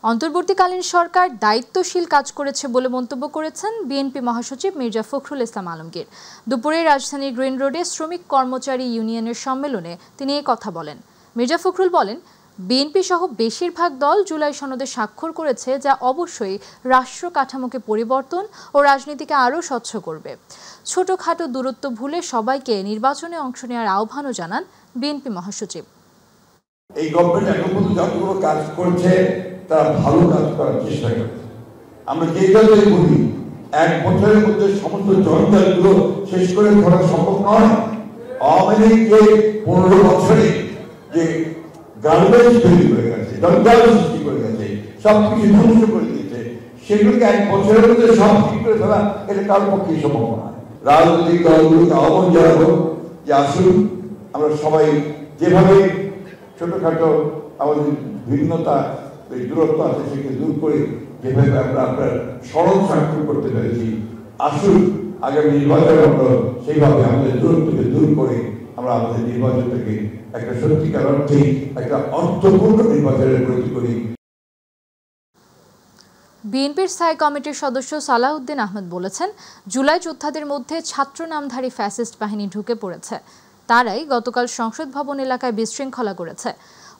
অন্তর্বর্তীকালীন সরকার দায়িত্বশীল কাজ করেছে বলে মন্তব্য করেছেন বিএনপি মহাসচিব মির্জা ফখরুল ইসলাম আলমগীর। দুপুরে রাজধানীর গ্রিন রোডে শ্রমিক কর্মচারী ইউনিয়নের সম্মেলনে তিনি এই কথা বলেন। মির্জা ফখরুল বলেন, বিএনপি সহ বেশিরভাগ দল জুলাই সনদে স্বাক্ষর করেছে, যা অবশ্যই রাষ্ট্র কাঠামোকে পরিবর্তন ও রাজনীতিকে আরও স্বচ্ছ করবে। ছোটখাটো দূরত্ব ভুলে সবাইকে নির্বাচনে অংশ নেওয়ার আহ্বানও জানান বিএনপি মহাসচিব। এই গভর্নমেন্ট এখন পর্যন্ত যতগুলো কাজ করছে তারা ভালো কাজ করার চেষ্টা করছে। আমরা যে কাজই করি 1 বছরের মধ্যে সমস্ত জঞ্জালগুলো শেষ করে করা সম্ভব নয়। আওয়ামী লীগ যে 15 বছরে যে গার্বেজ তৈরি করে গেছে, জঞ্জাল সৃষ্টি করে গেছে, সবকিছু ধ্বংস করে দিয়েছে, সেগুলোকে 1 বছরের মধ্যে সব ঠিক করে ফেলা এটা কারোর পক্ষেই সম্ভব নয়। রাজনৈতিক দলগুলোকে আহ্বান জানাবো যে আসুন আমরা সবাই যেভাবে ছোটখাটো আমাদের ভিন্নতা দূরত্ব আছে সেকে দূর করে যেভাবে আমরা আপনার সরল স্বাক্ষর করতে পেরেছি, আসুন আগামী নির্বাচনে আমরা সেইভাবে আমাদের দূরত্বকে দূর করে আমরা আমাদের নির্বাচনটাকে একটা সত্যিকার অর্থে একটা অর্থপূর্ণ নির্বাচনের প্রতি করি। বিএনপির স্থায়ী কমিটির সদস্য সালাউদ্দিন আহমেদ বলেছেন, জুলাই যোদ্ধাদের মধ্যে ছাত্র নামধারী ফ্যাসিস্ট বাহিনী ঢুকে পড়েছে। তারাই গতকাল সংসদ ভবন এলাকায় বিশৃঙ্খলা করেছে।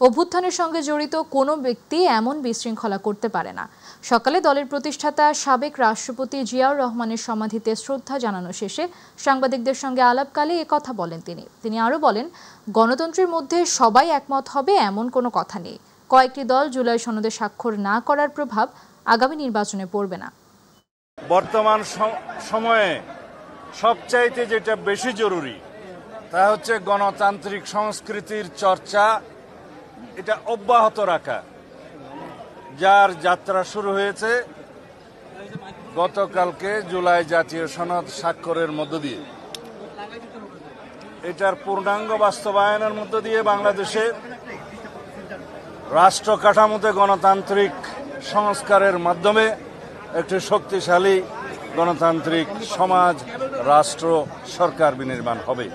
অভ্যুত্থানের সঙ্গে জড়িত কোনো ব্যক্তি এমন বিশৃঙ্খলা করতে পারে না। সকালে দলের প্রতিষ্ঠাতা সাবেক রাষ্ট্রপতি জিয়াউর রহমানের সমাধিতে শ্রদ্ধা জানানো শেষে সাংবাদিকদের সঙ্গে আলাপকালে একথা বলেন তিনি আরও বলেন, গণতন্ত্রের মধ্যে সবাই একমত হবে এমন কোনো কথা নেই। কয়েকটি দল জুলাই সনদে স্বাক্ষর না করার প্রভাব আগামী নির্বাচনে পড়বে না। বর্তমান সময়ে সবচাইতে যেটা বেশি জরুরি তা হচ্ছে গণতান্ত্রিক সংস্কৃতির চর্চা, এটা অব্যাহত রাখা, যার যাত্রা শুরু হয়েছে গতকালকে জুলাই জাতীয় সনদ স্বাক্ষরের মধ্য দিয়ে। এটার পূর্ণাঙ্গ বাস্তবায়নের মধ্য দিয়ে বাংলাদেশে রাষ্ট্র কাঠামোতে গণতান্ত্রিক সংস্কারের মাধ্যমে একটি শক্তিশালী গণতান্ত্রিক সমাজ, রাষ্ট্র, সরকার বিনির্মাণ হবে।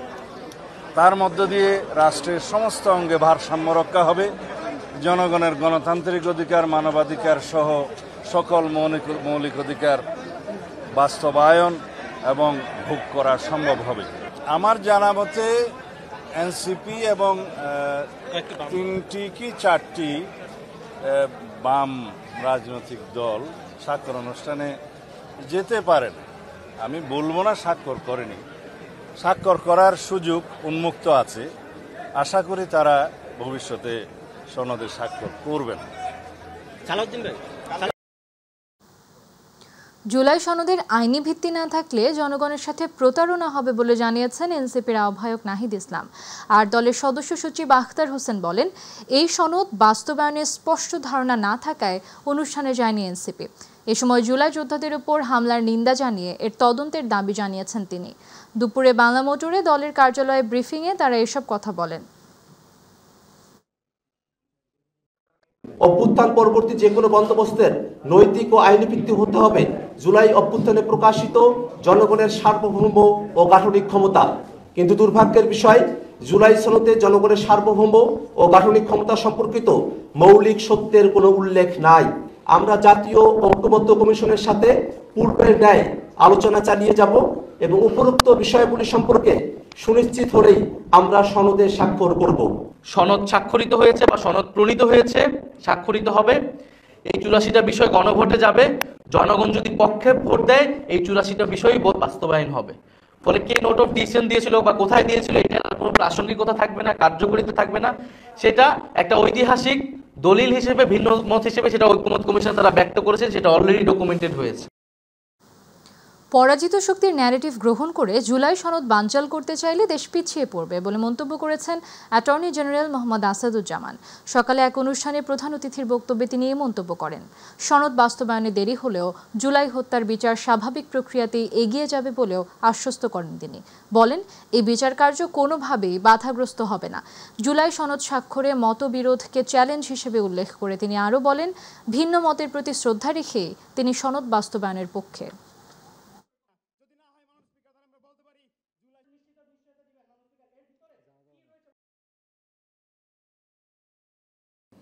তার মধ্য দিয়ে রাষ্ট্রের সমস্ত অঙ্গে ভারসাম্য রক্ষা হবে, জনগণের গণতান্ত্রিক অধিকার, মানবাধিকার সহ সকল মৌলিক অধিকার বাস্তবায়ন এবং ভোগ করা সম্ভব হবে। আমার জানা মতে এনসিপি এবং 3টি কি 4টি বাম রাজনৈতিক দল স্বাক্ষর অনুষ্ঠানে যেতে পারেন। আমি বলবো না স্বাক্ষর করেনি, স্বাক্ষর করার সুযোগ উন্মুক্ত আছে। আশা করি তারা ভবিষ্যতে সনদে স্বাক্ষর করবেন। জুলাই সনদের আইনি ভিত্তি না থাকলে জনগণের সাথে প্রতারণা হবে বলে জানিয়েছেন এনসিপির আহ্বায়ক নাহিদ ইসলাম। আর দলের সদস্য সচিব আখতার হোসেন বলেন, এই সনদ বাস্তবায়নের স্পষ্ট ধারণা না থাকায় অনুষ্ঠানে যায়নি এনসিপি। এ সময় জুলাই যোদ্ধাদের উপর হামলার নিন্দা জানিয়ে এর তদন্তের দাবি জানিয়েছেন তিনি। দুপুরে বাংলা মোটরে দলের কার্যালয়ে ব্রিফিংয়ে তারা এসব কথা বলেন। অভ্যুত্থান পরবর্তী যে কোনো বন্দোবস্তের নৈতিক ও আইনি ভিত্তি হতে হবে জুলাই অভ্যুত্থানে প্রকাশিত জনগণের সার্বভৌম ও গাঠনিক ক্ষমতা। কিন্তু দুর্ভাগ্যের বিষয়, জুলাই সনদে জনগণের সার্বভৌম ও গাঠনিক ক্ষমতা সম্পর্কিত মৌলিক সত্যের কোনো উল্লেখ নাই। আমরা জাতীয় ঐক্যমত্য কমিশনের সাথে পূর্বের ন্যায় আলোচনা চালিয়ে যাব এবং উপরোক্ত বিষয়গুলি সম্পর্কে সুনিশ্চিত হলেই আমরা সনদে স্বাক্ষর করব। সনদ স্বাক্ষরিত হয়েছে বা সনদ প্রণীত হয়েছে, স্বাক্ষরিত হবে। এই 84টা বিষয় গণভোটে যাবে। জনগণ যদি পক্ষে ভোট দেয়, এই 84টা বিষয়ই বাস্তবায়ন হবে। ফলে কে নোট অফ ডিসিশন দিয়েছিল বা কোথায় দিয়েছিল এটা কোনো প্রাসঙ্গিকতা থাকবে না, কার্যকরিতা থাকবে না। সেটা একটা ঐতিহাসিক দলিল হিসেবে, ভিন্ন মত হিসেবে সেটা ঐক্যমত কমিশন তারা ব্যক্ত করেছে, সেটা অলরেডি ডকুমেন্টেড হয়েছে। পরাজিত শক্তির ন্যারেটিভ গ্রহণ করে জুলাই সনদ বানচাল করতে চাইলে দেশ পিছিয়ে পড়বে বলে মন্তব্য করেছেন অ্যাটর্নি জেনারেল মোহাম্মদ আসাদুজ্জামান। সকালে এক অনুষ্ঠানে প্রধান অতিথির বক্তব্যে তিনি এই মন্তব্য করেন। সনদ বাস্তবায়নে দেরি হলেও জুলাই হত্যার বিচার স্বাভাবিক প্রক্রিয়াতেই এগিয়ে যাবে বলেও আশ্বস্ত করেন তিনি। বলেন, এই বিচার কার্য কোনোভাবেই বাধাগ্রস্ত হবে না। জুলাই সনদ স্বাক্ষরে মতবিরোধকে চ্যালেঞ্জ হিসেবে উল্লেখ করে তিনি আরও বলেন, ভিন্ন মতের প্রতি শ্রদ্ধা রেখে তিনি সনদ বাস্তবায়নের পক্ষে।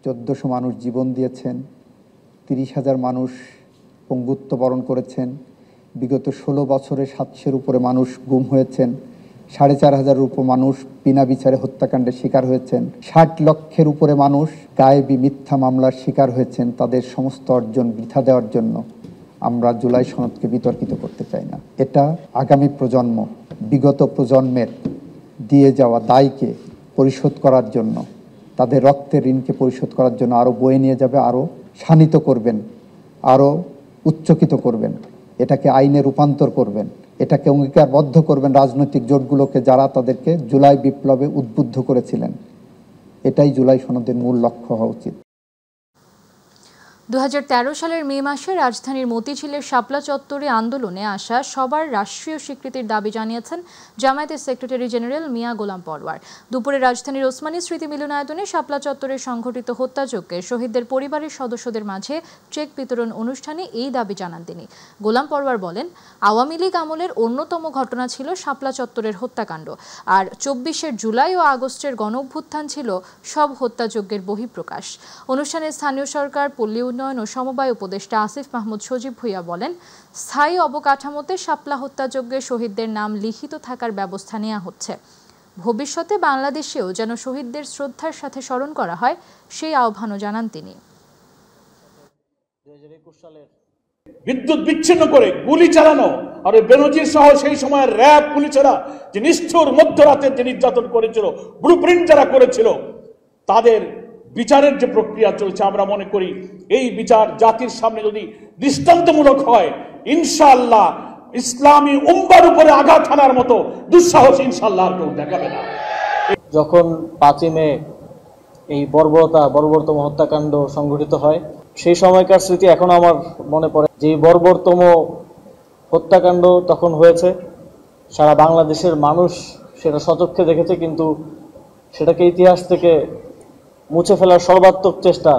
1400 মানুষ জীবন দিয়েছেন, 30,000 মানুষ পঙ্গুত্ব বরণ করেছেন। বিগত 16 বছরে 700-এর উপরে মানুষ গুম হয়েছেন। 4,500-এর উপর মানুষ বিনা বিচারে হত্যাকাণ্ডের শিকার হয়েছেন। 60 লক্ষের উপরে মানুষ গায়েবী মিথ্যা মামলার শিকার হয়েছেন। তাদের সমস্ত অর্জন বৃথা দেওয়ার জন্য আমরা জুলাই সনদকে বিতর্কিত করতে চাই না। এটা আগামী প্রজন্ম, বিগত প্রজন্মের দিয়ে যাওয়া দায়কে পরিশোধ করার জন্য, তাদের রক্তের ঋণকে পরিশোধ করার জন্য আরও বয়ে নিয়ে যাবে, আরও শানিত করবেন, আরও উচ্চকিত করবেন, এটাকে আইনে রূপান্তর করবেন, এটাকে অঙ্গীকারবদ্ধ করবেন রাজনৈতিক জোটগুলোকে যারা তাদেরকে জুলাই বিপ্লবে উদ্বুদ্ধ করেছিলেন। এটাই জুলাই সনদের মূল লক্ষ্য হওয়া উচিত। 2013 সালের মে মাসে রাজধানীর মতিঝিলের শাপলা চত্বরে আন্দোলনে আসা সবার রাষ্ট্রীয় স্বীকৃতির দাবি জানিয়েছেন জামায়াতের সেক্রেটারি জেনারেল মিয়া গোলাম পরওয়ার। দুপুরে রাজধানীর ওসমানী স্মৃতি মিলনায়তনে শাপলা চত্বরে সংঘটিত হত্যাযজ্ঞে শহীদদের পরিবারের সদস্যদের মাঝে চেক বিতরণ অনুষ্ঠানে এই দাবি জানান তিনি। গোলাম পরওয়ার বলেন, আওয়ামী লীগ আমলের অন্যতম ঘটনা ছিল শাপলা চত্বরের হত্যাকাণ্ড, আর 24 জুলাই ও আগস্টের গণঅভ্যুত্থান ছিল সব হত্যাযজ্ঞের বহিঃপ্রকাশ। অনুষ্ঠানে স্থানীয় সরকার, পল্লী উন্নয়ন ও সমবায় উপদেষ্টা আসিফ মাহমুদ সজীব ভুইয়া বলেন, স্থায়ী অবকাঠামোতে শাপলা হত্যাযজ্ঞে শহীদদের নাম লিখিত থাকার ব্যবস্থা নেওয়া হচ্ছে। ভবিষ্যতে বাংলাদেশেও যেন শহীদদের শ্রদ্ধার সাথে স্মরণ করা হয়, সেই আহ্বানও জানান তিনি। বিদ্যুৎ বিচ্ছিন্ন করে গুলি চালানো, আর বেনজির সহ সেই সময় র্যাব পুলিশেরা যে নিষ্ঠুর মধ্যরাতের যে নির্যাতন করেছিল, ব্লুপ্রিন্ট যারা করেছিল, তাদের বিচারের যে প্রক্রিয়া চলছে, আমরা মনে করি এই বিচার জাতির সামনে যদি দৃষ্টান্তমূলক হয়, ইনশাআল্লাহ ইসলামী উম্মার উপরে আঘাত হানার মতো দুঃসাহস ইনশাআল্লাহ কেউ দেখাবে না। যখন 5 মে এই বর্বরতম হত্যাকাণ্ড সংঘটিত হয়, সেই সময়কার স্মৃতি এখনো আমার মনে পড়ে। যে বর্বরতম হত্যাকাণ্ড তখন হয়েছে, সারা বাংলাদেশের মানুষ সেটা সচক্ষে দেখেছে, কিন্তু সেটাকে ইতিহাস থেকে মুছে ফেলার সর্বাত্মক চেষ্টা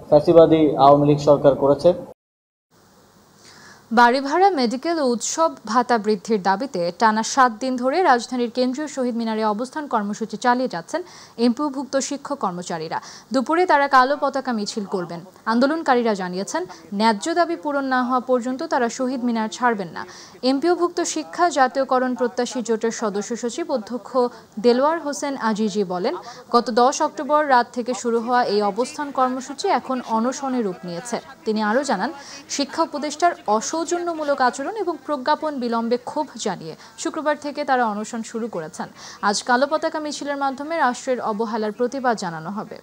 ফ্যাসিবাদী আওয়ামী লীগ সরকার করেছে। বাড়ি ভাড়া, মেডিকেল ও উৎসব ভাতা বৃদ্ধির দাবিতে টানা 7 দিন ধরে রাজধানীর কেন্দ্রীয় শহীদ মিনারে অবস্থান কর্মসূচি চালিয়ে যাচ্ছেন এমপিওভুক্ত শিক্ষক কর্মচারীরা। দুপুরে তারা কালো পতাকা মিছিল করবেন। আন্দোলনকারীরা জানিয়েছেন, ন্যায্য দাবি পূরণ না হওয়া পর্যন্ত তারা শহীদ মিনার ছাড়বেন না। এমপিওভুক্ত শিক্ষা জাতীয়করণ প্রত্যাশী জোটের সদস্য সচিব অধ্যক্ষ দেলোয়ার হোসেন আজিজি বলেন, গত 10 অক্টোবর রাত থেকে শুরু হওয়া এই অবস্থান কর্মসূচি এখন অনশনে রূপ নিয়েছে। তিনি আরও জানান, শিক্ষা উপদেষ্টার সৌজন্যমূলক আচরণ এবং প্রজ্ঞাপন বিলম্বে ক্ষোভ জানিয়ে শুক্রবার থেকে তারা অনশন শুরু করেছেন। আজ কালো পতাকা মিছিলের মাধ্যমে রাষ্ট্রের অবহেলার প্রতিবাদ জানানো হবে।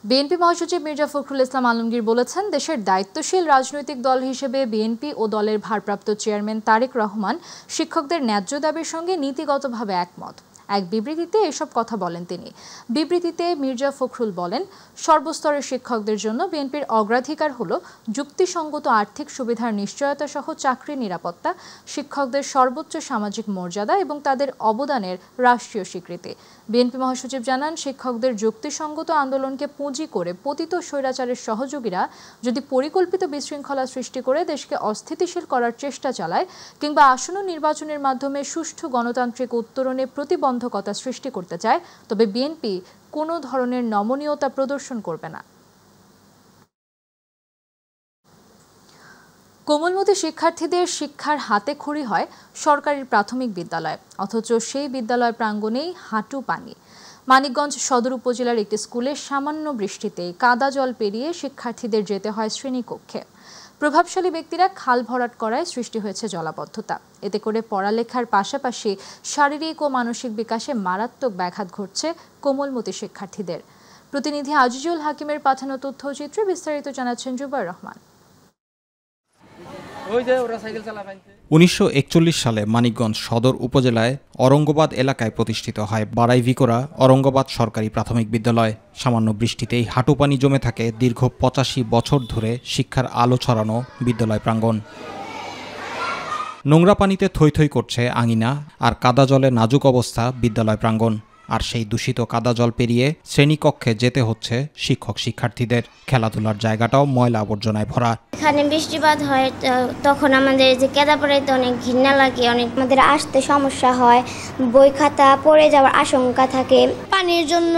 বিএনপি মহাসচিব মির্জা ফখরুল ইসলাম আলমগীর বলেছেন, দেশের দায়িত্বশীল রাজনৈতিক দল হিসেবে বিএনপি ও দলের ভারপ্রাপ্ত চেয়ারম্যান তারেক রহমান শিক্ষকদের ন্যায্য দাবির সঙ্গে নীতিগতভাবে একমত। এক বিবৃতিতে এসব কথা বলেন তিনি। বিবৃতিতে মির্জা ফখরুল বলেন, সর্বস্তরের শিক্ষকদের জন্য বিএনপির অগ্রাধিকার হল যুক্তিসঙ্গত আর্থিক সুবিধার নিশ্চয়তা সহ চাকরির নিরাপত্তা, শিক্ষকদের সর্বোচ্চ সামাজিক মর্যাদা এবং তাদের অবদানের রাষ্ট্রীয় স্বীকৃতি। বিএনপি মহাসচিব জানান, শিক্ষকদের যুক্তিসঙ্গত আন্দোলনকে পুঁজি করে পতিত স্বৈরাচারের সহযোগীরা যদি পরিকল্পিত বিশৃঙ্খলা সৃষ্টি করে দেশকে অস্থিতিশীল করার চেষ্টা চালায় কিংবা আসন্ন নির্বাচনের মাধ্যমে সুষ্ঠু গণতান্ত্রিক উত্তরণে প্রতিবন্ধকতা সৃষ্টি করতে চায়, তবে বিএনপি কোনো ধরনের নমনীয়তা প্রদর্শন করবে না। কোমলমতি শিক্ষার্থীদের শিক্ষার হাতে খড়ি হয় সরকারি প্রাথমিক বিদ্যালয়, অথচ সেই বিদ্যালয় প্রাঙ্গণেই হাঁটু পানি। মানিকগঞ্জ সদর উপজেলার একটি স্কুলে সামান্য বৃষ্টিতে কাদা জল পেরিয়ে শিক্ষার্থীদের যেতে হয় শ্রেণীকক্ষে। প্রভাবশালী ব্যক্তিরা খাল ভরাট করায় সৃষ্টি হয়েছে জলাবদ্ধতা। এতে করে পড়ালেখার পাশাপাশি শারীরিক ও মানসিক বিকাশে মারাত্মক ব্যাঘাত ঘটছে কোমলমতি শিক্ষার্থীদের। প্রতিনিধি আজিজুল হাকিমের পাঠানো তথ্যচিত্রে বিস্তারিত জানাচ্ছেন জুবাইর রহমান। 1941 সালে মানিকগঞ্জ সদর উপজেলায় অরঙ্গবাদ এলাকায় প্রতিষ্ঠিত হয় বাড়াইভিকোরা অরঙ্গবাদ সরকারি প্রাথমিক বিদ্যালয়। সামান্য বৃষ্টিতেই হাঁটু পানি জমে থাকে দীর্ঘ 85 বছর ধরে শিক্ষার আলো ছড়ানো বিদ্যালয় প্রাঙ্গণ। নোংরা পানিতে থই থই করছে আঙিনা, আর কাদা জলে নাজুক অবস্থা বিদ্যালয় প্রাঙ্গণ। আর সেই দূষিত কাদা জল পেরিয়ে শ্রেণীকক্ষে যেতে হচ্ছে শিক্ষক শিক্ষার্থীদের। খেলাধুলার জায়গাটাও ময়লা আবর্জনায় ভরা। এখানে বৃষ্টিপাত হয় তখন আমাদের যে কেদা পড়াইতে অনেক ঘৃণা লাগে, অনেক আমাদের আসতে সমস্যা হয়, বই খাতা পড়ে যাওয়ার আশঙ্কা থাকে। পানির জন্য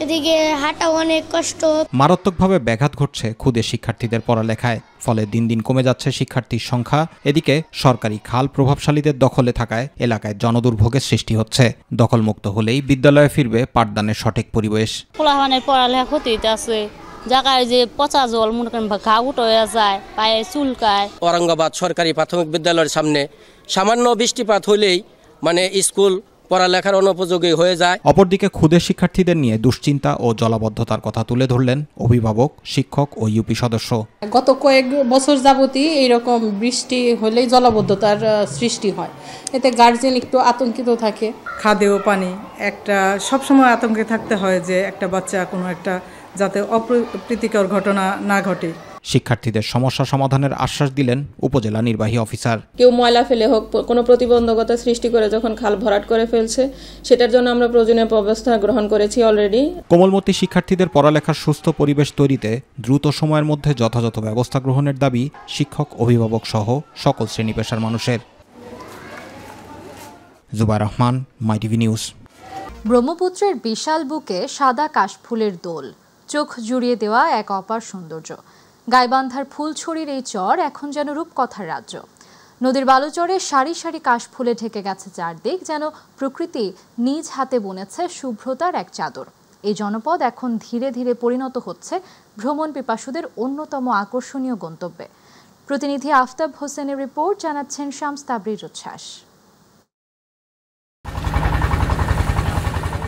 এদিকে হাঁটা অনেক কষ্ট। মারাত্মকভাবে ব্যাঘাত ঘটছে ক্ষুদে শিক্ষার্থীদের পড়ালেখায়, ফলে দিন দিন কমে যাচ্ছে শিক্ষার্থীর সংখ্যা। এদিকে সরকারি খাল প্রভাবশালীদের দখলে থাকায় এলাকায় জনদুর্ভোগের সৃষ্টি হচ্ছে। দখলমুক্ত হলেই বিদ্যালয়ে ফিরবে পাঠদানের সঠিক পরিবেশ। পোলাপানের পড়ালেখা ক্ষতি আছে, জায়গায় যে পচা জল মনে করেন ঘা উঠে যায়, পায়ে চুলকায়। ঔরঙ্গাবাদ সরকারি প্রাথমিক বিদ্যালয়ের সামনে সামান্য বৃষ্টিপাত হলেই স্কুল পড়ালেখার অনুপযোগী হয়ে যায়। অপরদিকে ক্ষুদে শিক্ষার্থীদের নিয়ে দুশ্চিন্তা ও জলাবদ্ধতার কথা তুলে ধরলেন অভিভাবক, শিক্ষক ও ইউপি সদস্য। গত কয়েক বছর যাবতই এইরকম বৃষ্টি হলেই জলাবদ্ধতার সৃষ্টি হয়, এতে গার্জিয়ান একটু আতঙ্কিত থাকে। খাদ্য পানি একটা সবসময় আতঙ্কে থাকতে হয় যে একটা বাচ্চা কোনো একটা যাতে অপ্রীতিকর ঘটনা না ঘটে। শিক্ষার্থীদের সমস্যা সমাধানের আশ্বাস দিলেন উপজেলা নির্বাহী অফিসার। কেউ ময়লা ফেলে হোক, কোনো প্রতিবন্ধকতা সৃষ্টি করে যখন খাল ভরাট করে ফেলছে, সেটার জন্য আমরা প্রয়োজনীয় ব্যবস্থা গ্রহণ করেছি অলরেডি। কোমলমতি শিক্ষার্থীদের পড়ালেখার সুস্থ পরিবেশ তৈরিতে দ্রুত সময়ের মধ্যে যথাযথ ব্যবস্থা গ্রহণের দাবি শিক্ষক, অভিভাবক সহ সকল শ্রেণী পেশার মানুষের। Zubair Rahman, My TV news. ব্রহ্মপুত্রের বিশাল বুকে সাদা কাশফুলের দোল, চোখ জুড়িয়ে দেওয়া এক অপার সৌন্দর্য। গাইবান্ধার ফুলছড়ির এই চর এখন যেন রূপকথার রাজ্য। নদীর বালুচরে সারি সারি কাশফুলে ঢেকে গেছে চারদিক, যেন প্রকৃতি নিজ হাতে বুনেছে শুভ্রতার এক চাদর। এই জনপদ এখন ধীরে ধীরে পরিণত হচ্ছে ভ্রমণ পিপাসুদের অন্যতম আকর্ষণীয় গন্তব্যে। প্রতিনিধি আফতাব হোসেনের রিপোর্ট, জানাচ্ছেন শামস তাবরির উচ্ছ্বাস।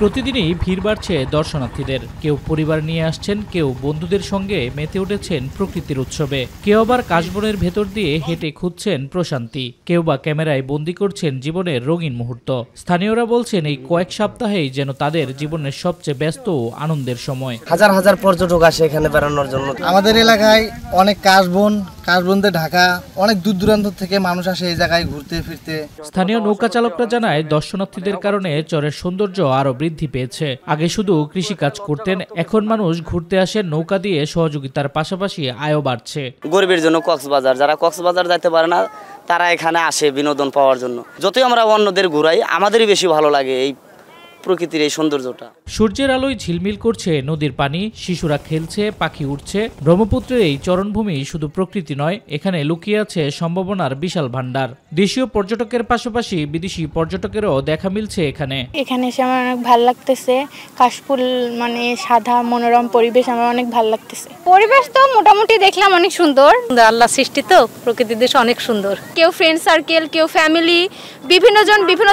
প্রতিদিনই ভিড় বাড়ছে দর্শনার্থীদের। কেউ পরিবার নিয়ে আসছেন, কেউ বন্ধুদের সঙ্গে মেতে উঠেছেন প্রকৃতির উৎসবে, কেউ আবার কাশবনের ভেতর দিয়ে হেঁটে খুঁজছেন প্রশান্তি, কেউ বা ক্যামেরায় বন্দি করছেন জীবনের রঙিন মুহূর্ত। স্থানীয়রা বলছেন এই কয়েক সপ্তাহেই যেন তাদের জীবনের সবচেয়ে ব্যস্ত ও আনন্দের সময়। হাজার হাজার পর্যটক আসে এখানে বেড়ানোর জন্য। আমাদের এলাকায় অনেক কাশবনদের ঢাকা, অনেক দূর দূরান্ত থেকে মানুষ আসে এই জায়গায় ঘুরতে ফিরতে। স্থানীয় নৌকা চালকরা জানায়, দর্শনার্থীদের কারণে চরের সৌন্দর্য আরো বৃদ্ধি পেয়েছে। আগে শুধু কৃষিকাজ করতেন, এখন মানুষ ঘুরতে আসেন নৌকা দিয়ে। সহযোগিতার পাশাপাশি আয়ও বাড়ছে। গরিবের জন্য কক্সবাজার, যারা কক্সবাজার যেতে পারে না তারা এখানে আসে বিনোদন পাওয়ার জন্য। যতই আমরা অন্যদের ঘুরাই, আমাদেরই বেশি ভালো লাগে এই প্রকৃতির এই সৌন্দর্যটা। সূর্যের আলোয় ঝিলমিল করছে নদীর পানি, শিশুরা খেলছে, পাখি উঠছে। ব্রহ্মপুত্রের এই চরণভূমি শুধু প্রকৃতি নয়, এখানে লুকিয়ে আছে সম্ভাবনার বিশাল ভান্ডার। দেশীয় পর্যটকের পাশাপাশি বিদেশি পর্যটকেরও দেখা মিলছে এখানে। এখানে এসে আমার অনেক ভালো লাগতেছে। কাশফুল সাদা মনোরম পরিবেশ আমার অনেক ভালো লাগতেছে। পরিবেশ তো মোটামুটি দেখলাম অনেক সুন্দর। আল্লাহ সৃষ্টি তো, প্রকৃতির দেশ অনেক সুন্দর। কেউ ফ্রেন্ড সার্কেল, কেউ ফ্যামিলি, বিভিন্ন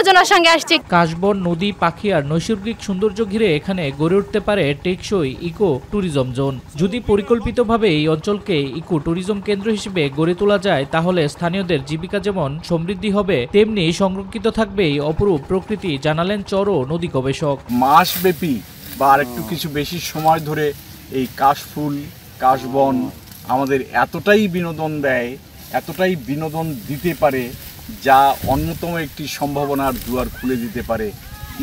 জনের সঙ্গে আসছে। কাশবন, নদী, পাখি আর নৈসর্গিক সৌন্দর্য ঘিরে এখানে গড়ে উঠতে পারে টেকসই ইকো ট্যুরিজম জোন। যদি পরিকল্পিতভাবে এই অঞ্চলকে ইকো ট্যুরিজম কেন্দ্র হিসেবে গড়ে তোলা যায়, তাহলে স্থানীয়দের জীবিকা যেমন সমৃদ্ধি হবে, তেমনি সংরক্ষিত থাকবে এই অপরূপ প্রকৃতি, জানালেন চর ও নদী গবেষক। মাসব্যাপী বা আরেকটু কিছু বেশি সময় ধরে এই কাশফুল, কাশবন আমাদের এতটাই বিনোদন দেয়, এতটাই বিনোদন দিতে পারে, যা অন্যতম একটি সম্ভাবনার দুয়ার খুলে দিতে পারে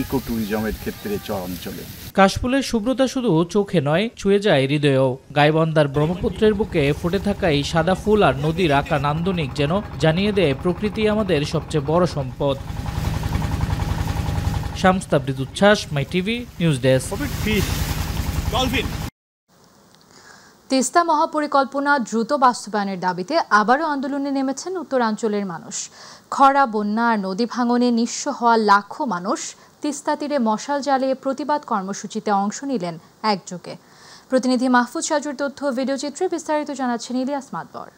ইকো ট্যুরিজমের ক্ষেত্রে চর অঞ্চলে। কাশফুলের শুভ্রতা শুধু চোখে নয়, ছুঁয়ে যায় হৃদয়েও। গাইবান্ধার ব্রহ্মপুত্রের বুকে ফুটে থাকা এই সাদা ফুল আর নদীর আঁকা নান্দনিক যেন জানিয়ে দেয় প্রকৃতি আমাদের সবচেয়ে বড় সম্পদ। শামস তাবরিদ উচ্ছ্বাস, মাইটিভি নিউজ ডেস্ক। তিস্তা মহাপরিকল্পনা দ্রুত বাস্তবায়নের দাবিতে আবারও আন্দোলনে নেমেছেন উত্তরাঞ্চলের মানুষ। খরা, বন্যা আর নদী ভাঙনে নিঃস্ব হওয়া লাখো মানুষ তিস্তা তীরে মশাল জ্বালিয়ে প্রতিবাদ কর্মসূচিতে অংশ নিলেন একযোগে। প্রতিনিধি মাহফুজ সাজুর তথ্য ভিডিওচিত্রে বিস্তারিত জানাচ্ছেন ইলিয়াস মাতবর।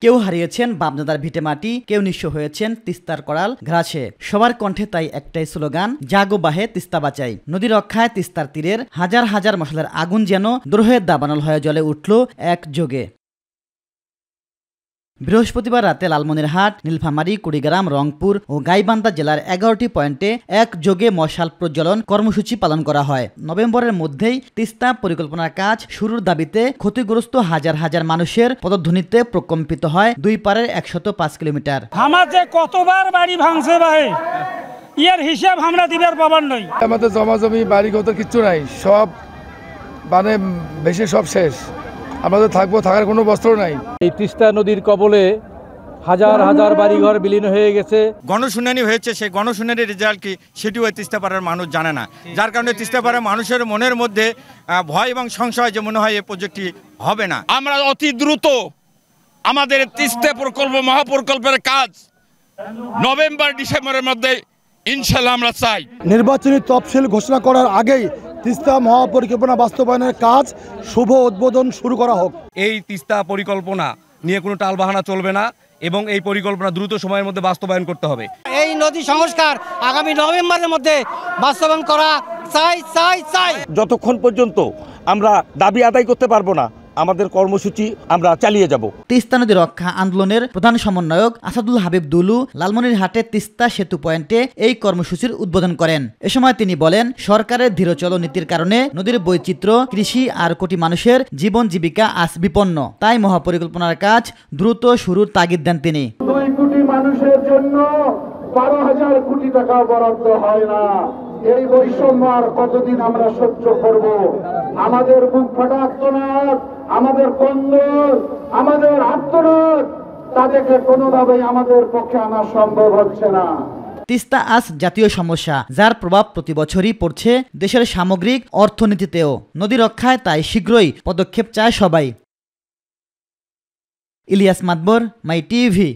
কেউ হারিয়েছেন বাপদাদার ভিটেমাটি, কেউ নিঃস্ব হয়েছেন তিস্তার করাল ঘাসে। সবার কণ্ঠে তাই একটাই স্লোগান, জাগো বাহে তিস্তা বাঁচাই। নদী রক্ষায় তিস্তার তীরের হাজার হাজার মশালের আগুন যেন দ্রোহের দাবানল হয়ে জ্বলে উঠল একযোগে। বৃহস্পতিবার রাতে লালমনিরহাট, নীলফামারী, কুড়িগ্রাম, রংপুর ও গাইবান্ধা জেলার 11টি পয়েন্টে একযোগে মশাল প্রজ্বলন কর্মসূচি পালন করা হয়। নভেম্বরের মধ্যেই তিস্তা পরিকল্পনার কাজ শুরুর দাবিতে ক্ষতিগ্রস্ত হাজার হাজার মানুষের পদধ্বনিতে প্রকম্পিত হয় দুই পারের 105 কিলোমিটার। আমাদের কতবার বাড়ি ভাঙছে ভাই, এর হিসাব আমরা দিবার পাবার নই। আমাদের জমি বাড়িঘর কিচ্ছু নাই, সব মানে বেশি সব শেষ। আমাদের থাকার কোনো বস্ত্র নাই। এই তিস্তা নদীর কবলে হাজার হাজার বাড়িঘর বিলীন হয়ে গেছে। গণশুনানি হয়েছে, সেই গণশুনানির রেজাল্ট কি সেটিও তিস্তাপাড়ার মানুষ জানে না, যার কারণে তিস্তাপাড়ার মানুষের মনের মধ্যে ভয় এবং সংশয় যে মনে হয় এই প্রজেক্টটি হবে না। আমরা অতি দ্রুত আমাদের তিস্তা প্রকল্প মহাপ্রকল্পের কাজ নভেম্বর ডিসেম্বরের মধ্যে ইনশাল্লাহ আমরা চাই। নির্বাচনী তফসিল ঘোষণা করার আগেই তিস্তা মহাপরিকল্পনা বাস্তবায়নের কাজ শুভ উদ্বোধন শুরু করা হোক। এই তিস্তা পরিকল্পনা নিয়ে কোনো টালবাহানা চলবে না এবং এই পরিকল্পনা দ্রুত সময়ের মধ্যে বাস্তবায়ন করতে হবে। এই নদী সংস্কার আগামী নভেম্বরের মধ্যে বাস্তবায়ন করা চাই। যতক্ষণ পর্যন্ত আমরা দাবি আদায় করতে পারবো না, আমাদের কর্মসূচি আমরা চালিয়ে যাব। তিস্তা নদী রক্ষা আন্দোলনের প্রধান সমন্বয়ক আসাদুল হাবিব দুলু লালমনিরহাটের তিস্তা সেতু পয়েন্টে এই কর্মসূচির উদ্বোধন করেন। এ সময় তিনি বলেন, সরকারের ধীরচল নীতির কারণে নদীর বৈচিত্র্য, কৃষি আর কোটি মানুষের জীবন জীবিকা আজ বিপন্ন। তাই মহাপরিকল্পনার কাজ দ্রুত শুরুর তাগিদ দেন তিনি। 2 কোটি মানুষের জন্য 12,000 কোটি টাকা বরাদ্দ হয় না। এই বৈষম্য আর কতদিন আমরা সহ্য করব? আমাদের বুক ফাটা আর্তনাদ, আমাদের কন্দল, আমাদের আর্তনাদ, তাদেরকে কোনোভাবেই আমাদের পক্ষে আনা সম্ভব হচ্ছে না। তিস্তা আজ জাতীয় সমস্যা, যার প্রভাব প্রতি বছরই পড়ছে দেশের সামগ্রিক অর্থনীতিতেও। নদী রক্ষায় তাই শীঘ্রই পদক্ষেপ চায় সবাই। ইলিয়াস মাতবর, মাই টিভি।